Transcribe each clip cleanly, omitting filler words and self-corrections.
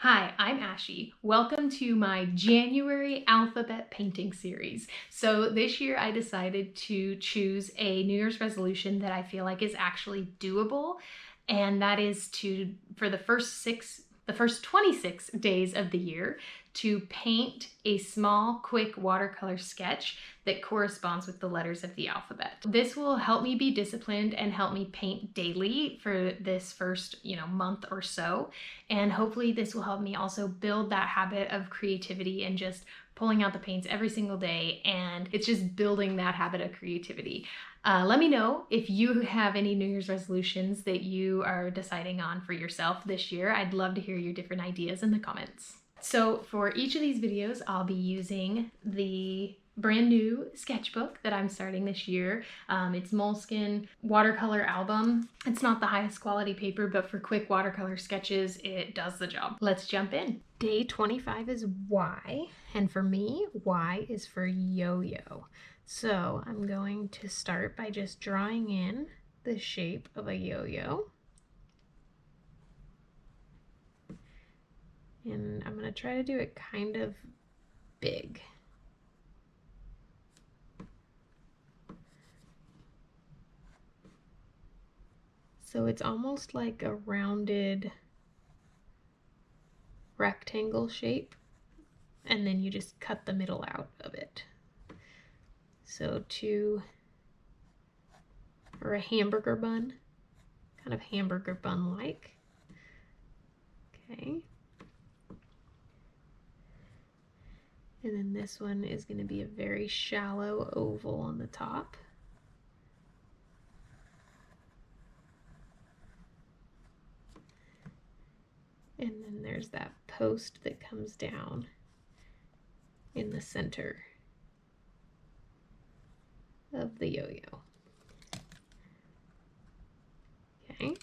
Hi, I'm Ashy. Welcome to my January alphabet painting series. So this year I decided to choose a New Year's resolution that I feel like is actually doable, and that is for the first 26 days of the year, to paint a small, quick watercolor sketch that corresponds with the letters of the alphabet. This will help me be disciplined and help me paint daily for this first, month or so. And hopefully this will help me also build that habit of creativity and just pulling out the paints every single day. And it's just building that habit of creativity. Let me know if you have any New Year's resolutions that you are deciding on for yourself this year. I'd love to hear your different ideas in the comments. So for each of these videos, I'll be using the brand new sketchbook that I'm starting this year. It's Moleskine watercolor album. It's not the highest quality paper, but for quick watercolor sketches, it does the job. Let's jump in. Day 25 is Y, and for me, Y is for yo-yo. So I'm going to start by just drawing in the shape of a yo-yo. And I'm going to try to do it kind of big. So it's almost like a rounded rectangle shape, and then you just cut the middle out of it. So or a hamburger bun, kind of hamburger bun-like. Okay. And then this one is going to be a very shallow oval on the top. And then there's that post that comes down in the center of the yo-yo. Okay.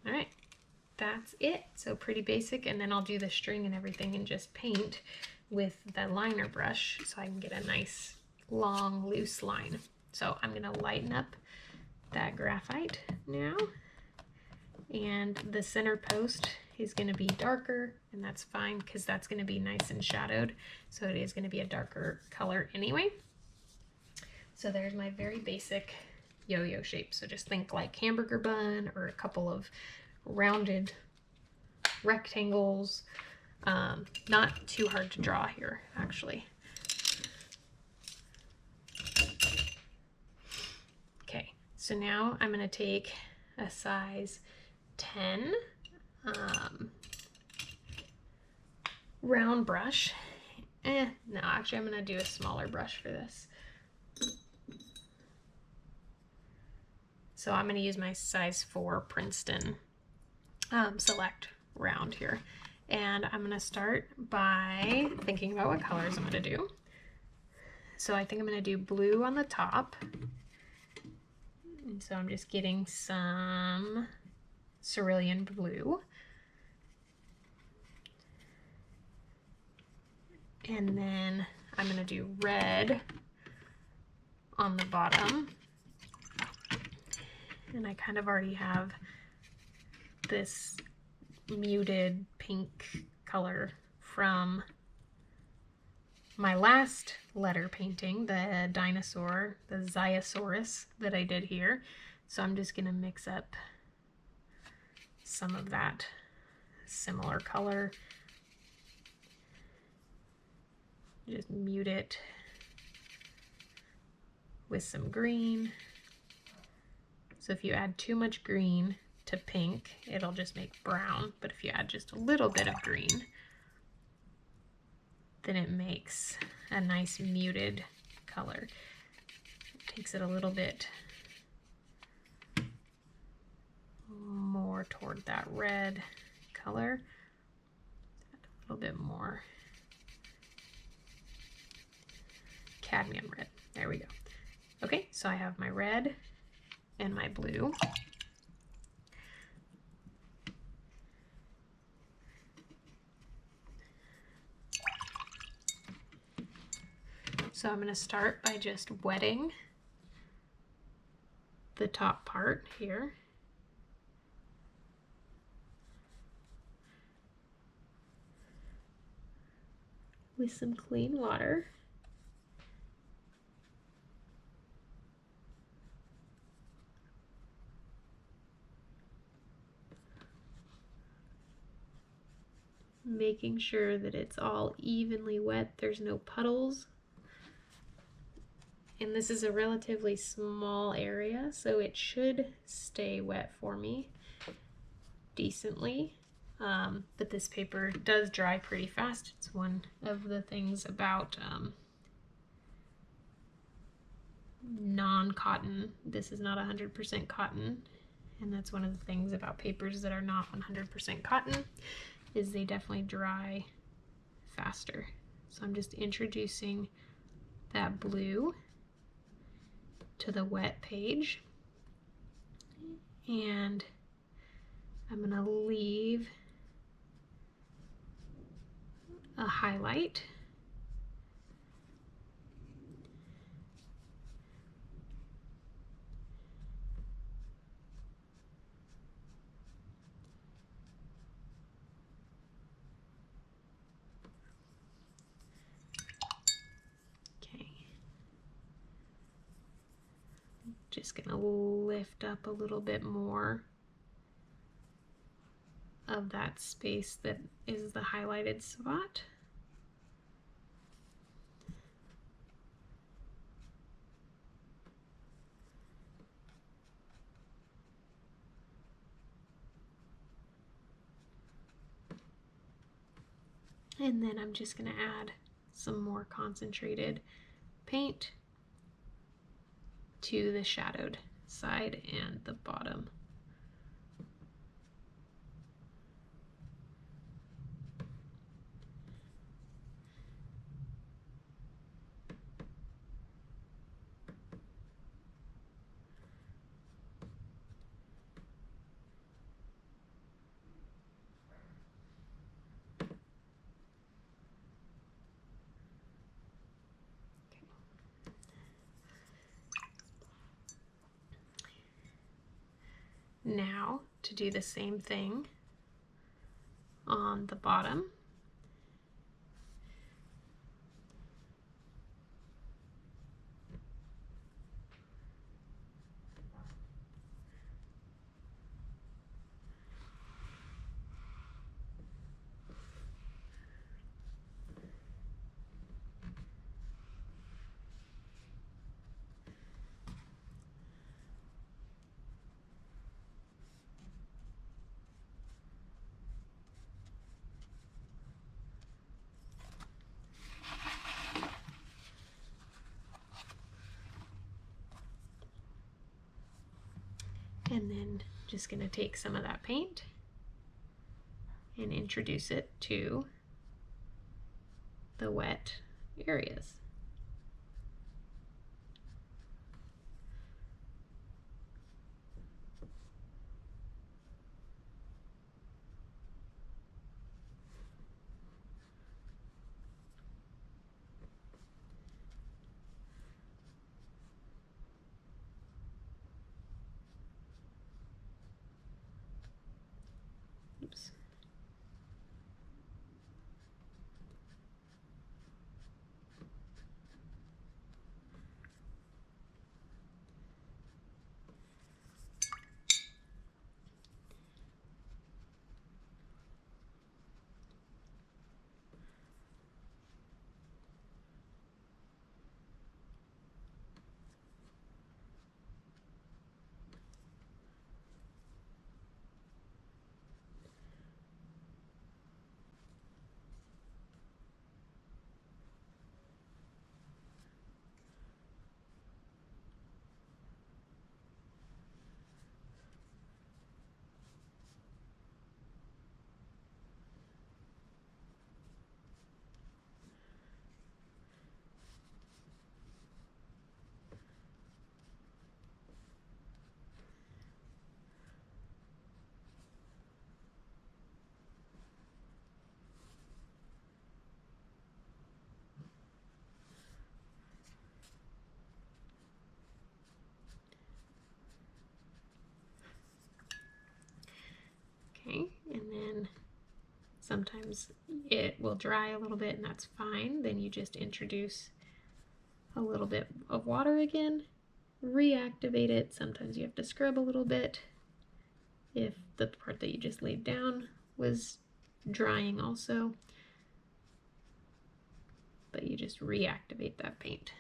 All right, that's it. So pretty basic, and then I'll do the string and everything and just paint with the liner brush so I can get a nice long loose line. So I'm gonna lighten up that graphite now, and the center post is gonna be darker, and that's fine because that's gonna be nice and shadowed, so it is gonna be a darker color anyway. So there's my very basic yo-yo shape. So just think like hamburger bun or a couple of rounded rectangles. Not too hard to draw here, actually. Okay, so now I'm going to take a size 10 round brush. No, actually I'm going to do a smaller brush for this. So I'm going to use my size 4 Princeton Select round here. And I'm going to start by thinking about what colors I'm going to do. So I think I'm going to do blue on the top. And so I'm just getting some cerulean blue. And then I'm going to do red on the bottom. And I kind of already have this muted pink color from my last letter painting, the dinosaur, the Ziosaurus that I did here. So I'm just going to mix up some of that similar color. Just mute it with some green. So if you add too much green to pink, it'll just make brown. But if you add just a little bit of green, then it makes a nice muted color. It takes it a little bit more toward that red color. Add a little bit more cadmium red. There we go. Okay, so I have my red and my blue. So I'm going to start by just wetting the top part here. With some clean water. Making sure that it's all evenly wet, there's no puddles. And this is a relatively small area, so it should stay wet for me decently. But this paper does dry pretty fast. It's one of the things about non-cotton. This is not 100% cotton, and that's one of the things about papers that are not 100% cotton, is they definitely dry faster. So I'm just introducing that blue to the wet page, and I'm going to leave a highlight. Just gonna lift up a little bit more of that space that is the highlighted spot. And then I'm just gonna add some more concentrated paint to the shadowed side and the bottom. Now to do the same thing on the bottom. And then just going to take some of that paint and introduce it to the wet areas. Oops. Okay, and then sometimes it will dry a little bit and that's fine. Then you just introduce a little bit of water again, reactivate it. Sometimes you have to scrub a little bit if the part that you just laid down was drying also, but you just reactivate that paint.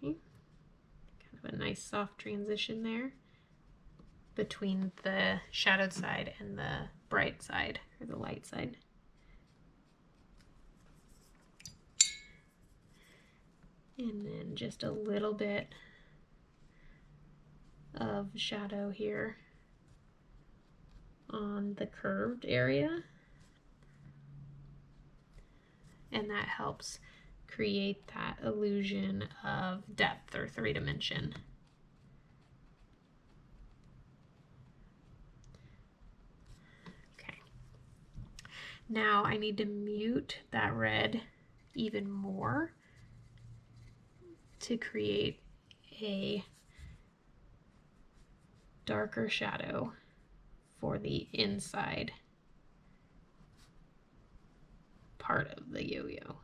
Okay, kind of a nice soft transition there between the shadowed side and the bright side, or the light side. And then just a little bit of shadow here on the curved area. And that helps create that illusion of depth or 3-dimension. Okay. Now I need to mute that red even more to create a darker shadow for the inside part of the yo-yo.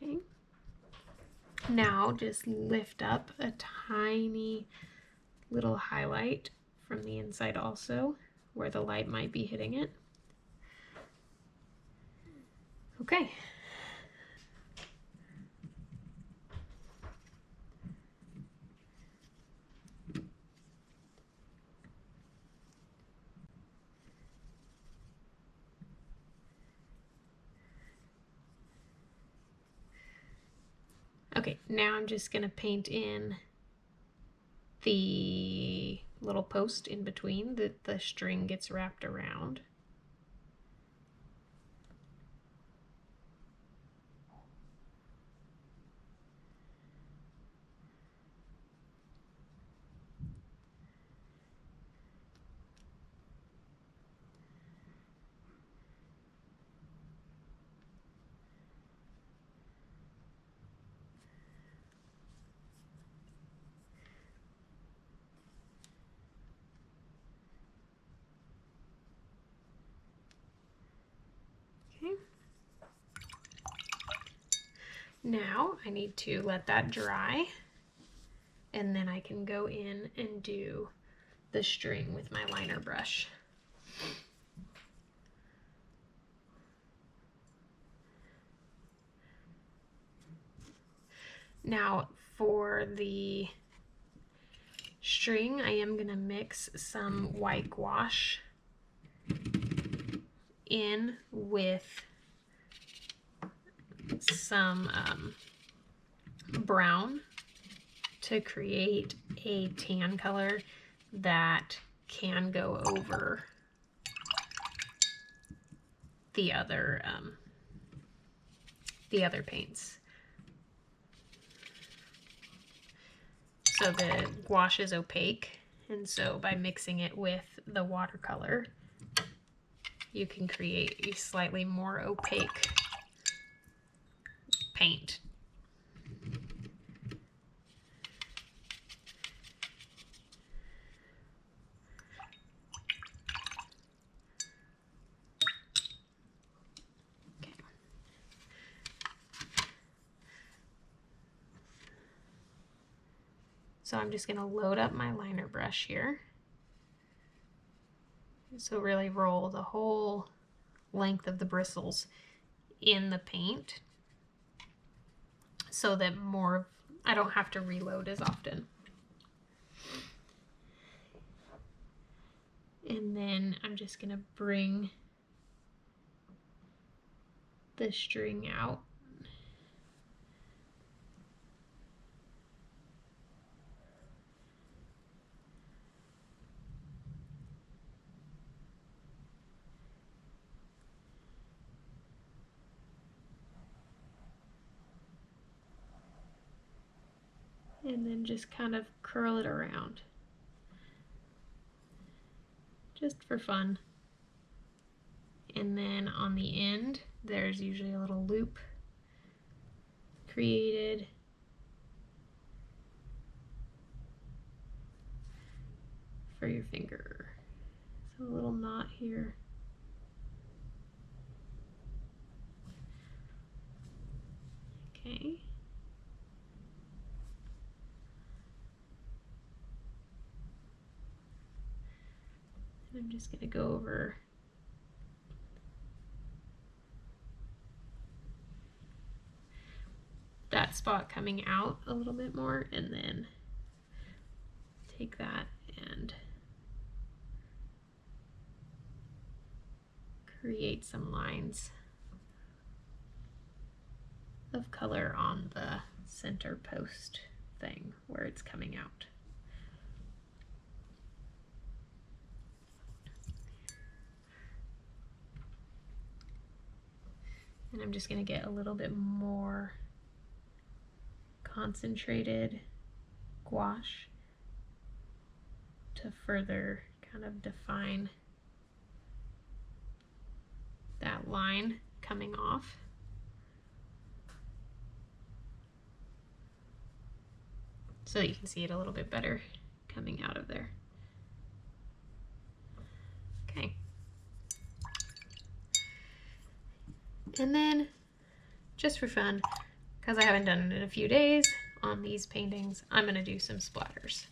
Okay. Now just lift up a tiny little highlight from the inside also, where the light might be hitting it. Okay. Okay, now I'm just gonna paint in the little post in between that the string gets wrapped around. Okay. Now I need to let that dry, and then I can go in and do the string with my liner brush. Now for the string, I am going to mix some white gouache in with some brown to create a tan color that can go over the other paints. So the gouache is opaque, and so by mixing it with the watercolor, you can create a slightly more opaque paint. Okay. So I'm just going to load up my liner brush here. So really roll the whole length of the bristles in the paint so that I don't have to reload as often. And then I'm just going to bring the string out. And then just kind of curl it around, just for fun. And then on the end, there's usually a little loop created. For your finger. So a little knot here. Okay. And I'm just going to go over that spot coming out a little bit more, and then take that and create some lines of color on the center post thing where it's coming out. And I'm just going to get a little bit more concentrated gouache to further kind of define that line coming off. So that you can see it a little bit better coming out of there. Okay. And then, just for fun, because I haven't done it in a few days on these paintings, I'm going to do some splatters.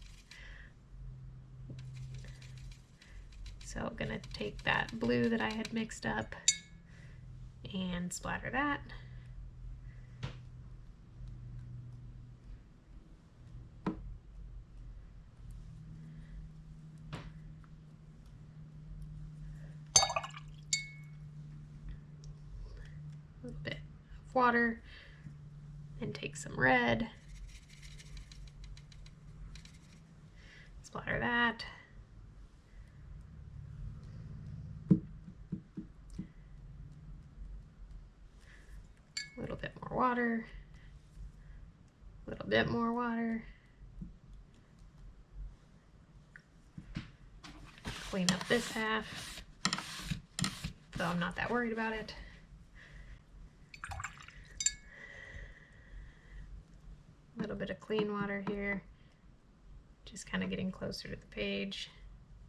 So I'm going to take that blue that I had mixed up and splatter that. A little bit of water, and take some red, splatter that. A little bit more water, a little bit more water. Clean up this half, though I'm not that worried about it. A little bit of clean water here, just kind of getting closer to the page,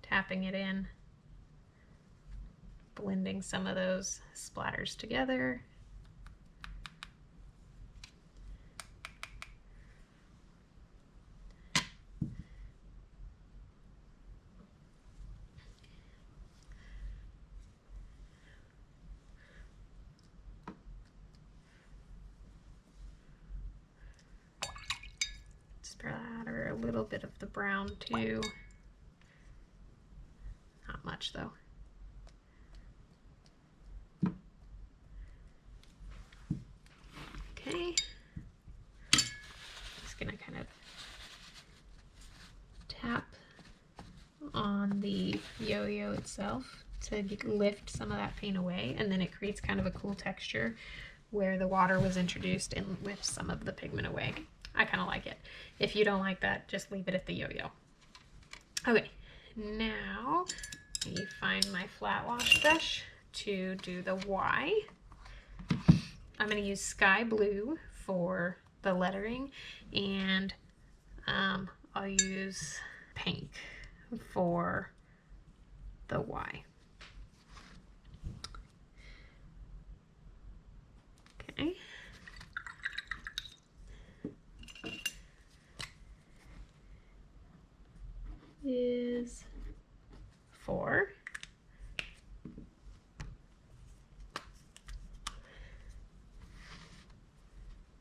tapping it in, blending some of those splatters together. Splatter a little bit of the brown too. Not much though. Okay. Just gonna kind of tap on the yo-yo itself to lift some of that paint away, and then it creates kind of a cool texture where the water was introduced and lifts some of the pigment away. I kind of like it. If you don't like that, just leave it at the yo-yo. Okay, now you find my flat wash brush to do the Y. I'm going to use sky blue for the lettering, and I'll use pink for the Y. Okay. Is 4.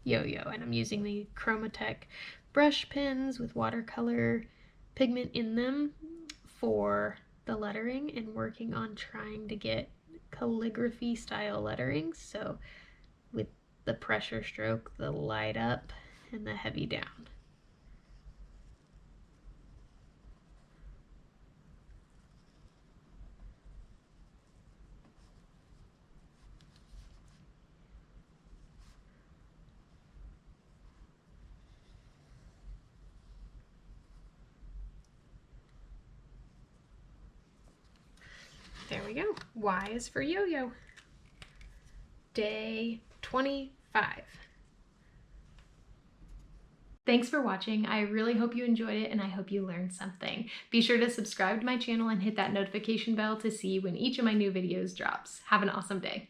Yo-yo, and I'm using the Chromatech brush pens with watercolor pigment in them for the lettering, and working on trying to get calligraphy style lettering. So with the pressure stroke, the light up and the heavy down. There we go. Y is for yo-yo. Day 25. Thanks for watching. I really hope you enjoyed it and I hope you learned something. Be sure to subscribe to my channel and hit that notification bell to see when each of my new videos drops. Have an awesome day.